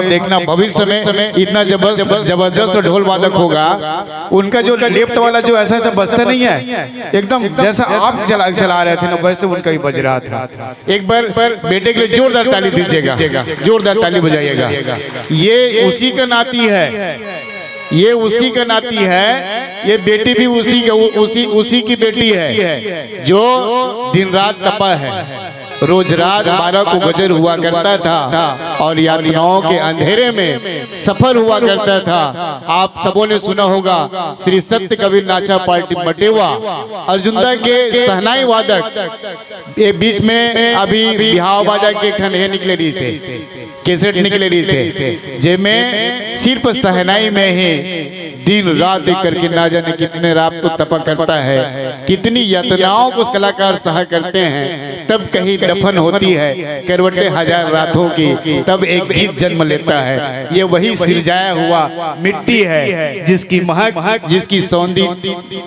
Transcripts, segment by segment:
देखना भविष्य में इतना जबरदस्त ढोल वादक होगा। उनका जो लेफ्ट वाला जो ऐसा ऐसा बजता नहीं है, एकदम जैसा आप चला रहे थे ना वैसे उनका ही बज रहा था। एक बार बेटे के लिए जोरदार ताली दीजिएगा, जोरदार ताली बजाइएगा। ये उसी का नाती है, ये उसी का नाती है, ये बेटी भी उसी की बेटी है जो दिन रात तपा है। रोज रात 12 को गजर हुआ करता था और यातनाओं के अंधेरे में सफर हुआ करता था। आप सबों ने सुना होगा श्री सत्य कबीर नाचा पार्टी बटेवा अर्जुनदा के सहनाई वादक। ये बीच में अभी बिहाव बाजा के खन निकले रही थे, कैसेट निकले रही थे, जिसमें सिर्फ सहनाई में ही दिन रात एक करके ना जाने कितने रात तो तपा करता है, कितनी यातनाओं को उस कलाकार सहा करते हैं। तब कहीं दफन होती है करवटे हजार रातों की, तब एक गीत जन्म लेता है। ये वही सिरजाया हुआ मिट्टी है जिसकी महक, जिसकी सौंदी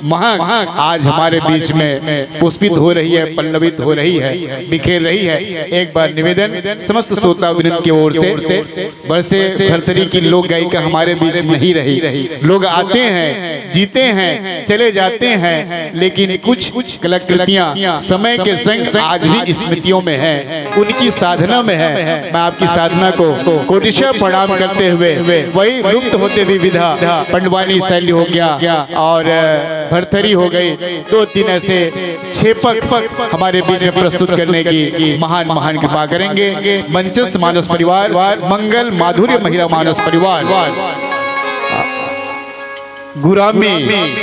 महक आज हमारे बीच में पुष्पित हो रही है, पल्लवित हो रही है, बिखेर रही है। एक बार निवेदन समस्त श्रोता वृंद की ओर से, बरसे भरतरी की लोक गायिका हमारे बीच नहीं रही। लोग आते हैं, जीते हैं, चले जाते हैं, लेकिन कुछ कलाकृतियां समय के संग आज भी स्मृतियों में है, उनकी साधना में है। मैं आपकी साधना को कोटिशा प्रणाम करते हुए वही लुप्त होते हुए विधा पंडवानी शैली हो गया और भरथरी हो गई, 2-3 ऐसे छेपक हमारे बीच में प्रस्तुत करने की महान कृपा करेंगे। मंचस मानस परिवार, मंगल माधुर्य महिला मानस परिवार, गुरामी,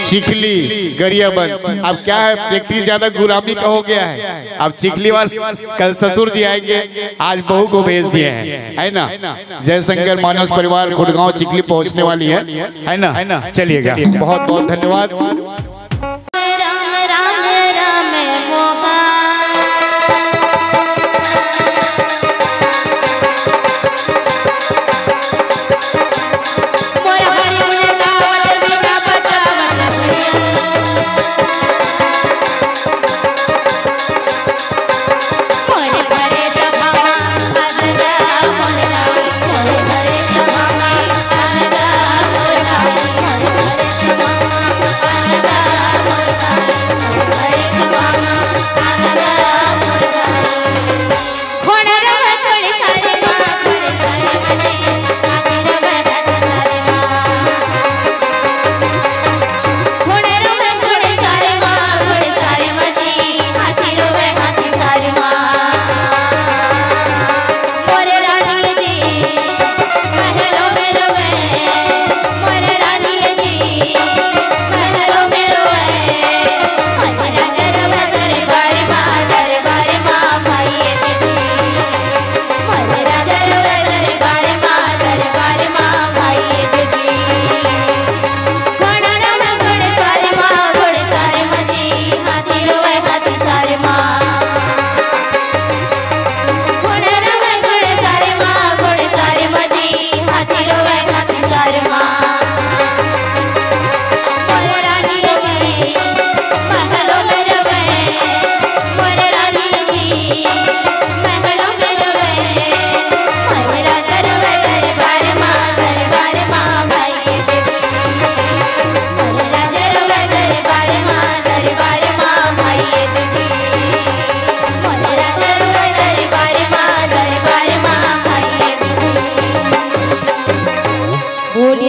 चिखली, गरियाबंद। अब क्या है, प्रैक्टिस ज्यादा गुरामी का हो गया है। अब चिखली वाले कल ससुर जी आएंगे, आज बहू को भेज दिए हैं, है ना। जयशंकर मानस परिवार खुडगांव चिखली पहुंचने वाली है ना। चलिएगा, बहुत बहुत धन्यवाद।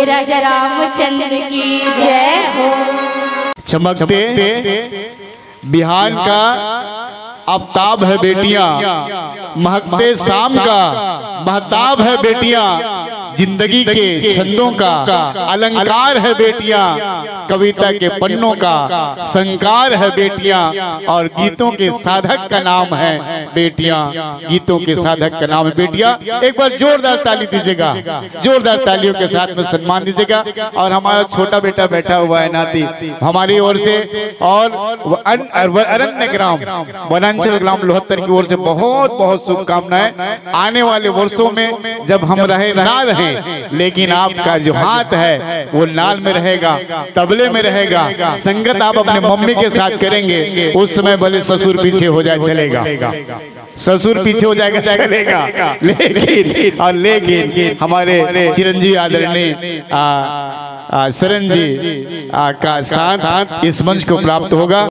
राजा रामचंद्र की जय हो। चमकते बिहान का आफ्ताब है बेटियां, महकते शाम का महताब है बेटियां, जिंदगी के छंदों का अलंकार है बेटियां, कविता के पन्नों का संकार है बेटियां, और गीतों के साधक का नाम है बेटियां, गीतों के साधक का नाम है बेटियां। एक बार जोरदार ताली दीजिएगा, जोरदार तालियों के साथ में सम्मान दीजिएगा। और हमारा छोटा बेटा बैठा हुआ है नाती, हमारी ओर से और अरण्य ग्राम वनांचल ग्राम लोहत्तर की ओर से बहुत बहुत शुभकामनाएं। आने वाले वर्षों में जब हम रहे ना रहे, लेकिन आपका जो हाथ है वो नाल में रहेगा, तबले में रहेगा, संगत आप अपने मम्मी के साथ करेंगे, उस समय भले ससुर पीछे हो जाए चलेगा। ससुर पीछे हो जाएगा चलेगा, लेकिन हमारे चिरंजीवी आदरणीय शरण जी का साथ इस मंच को प्राप्त होगा।